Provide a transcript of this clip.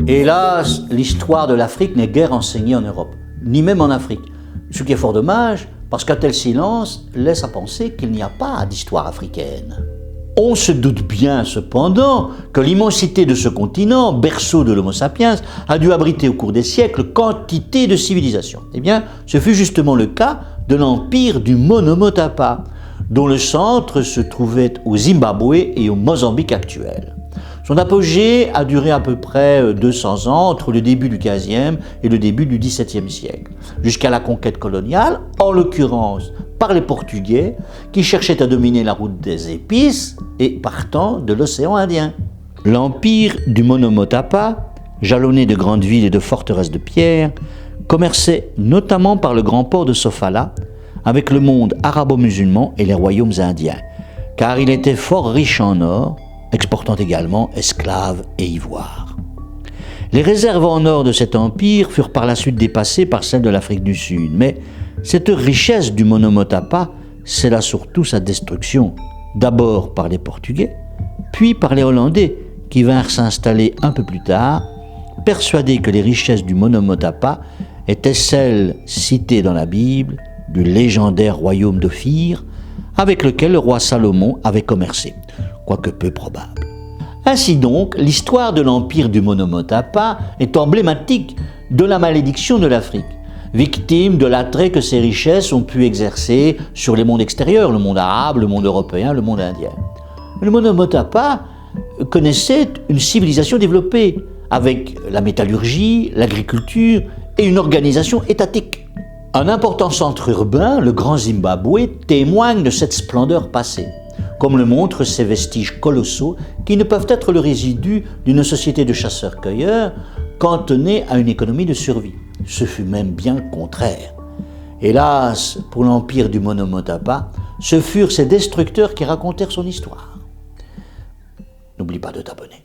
Hélas, l'histoire de l'Afrique n'est guère enseignée en Europe, ni même en Afrique. Ce qui est fort dommage, parce qu'un tel silence laisse à penser qu'il n'y a pas d'histoire africaine. On se doute bien cependant que l'immensité de ce continent, berceau de l'Homo sapiens, a dû abriter au cours des siècles quantité de civilisations. Eh bien, ce fut justement le cas de l'empire du Monomotapa, dont le centre se trouvait au Zimbabwe et au Mozambique actuel. Son apogée a duré à peu près 200 ans entre le début du XVe et le début du XVIIe siècle, jusqu'à la conquête coloniale, en l'occurrence par les Portugais qui cherchaient à dominer la route des épices et partant de l'océan Indien. L'empire du Monomotapa, jalonné de grandes villes et de forteresses de pierre, commerçait notamment par le grand port de Sofala avec le monde arabo-musulman et les royaumes indiens, car il était fort riche en or, exportant également esclaves et ivoire. Les réserves en or de cet empire furent par la suite dépassées par celles de l'Afrique du Sud, mais cette richesse du Monomotapa scella surtout sa destruction, d'abord par les Portugais, puis par les Hollandais, qui vinrent s'installer un peu plus tard, persuadés que les richesses du Monomotapa étaient celles citées dans la Bible du légendaire royaume d'Ophir, avec lequel le roi Salomon avait commercé, quoique peu probable. Ainsi donc, l'histoire de l'empire du Monomotapa est emblématique de la malédiction de l'Afrique, victime de l'attrait que ces richesses ont pu exercer sur les mondes extérieurs, le monde arabe, le monde européen, le monde indien. Le Monomotapa connaissait une civilisation développée, avec la métallurgie, l'agriculture et une organisation étatique. Un important centre urbain, le Grand Zimbabwe, témoigne de cette splendeur passée, comme le montrent ces vestiges colossaux qui ne peuvent être le résidu d'une société de chasseurs-cueilleurs cantonnée à une économie de survie. Ce fut même bien le contraire. Hélas, pour l'empire du Monomotapa, ce furent ces destructeurs qui racontèrent son histoire. N'oublie pas de t'abonner.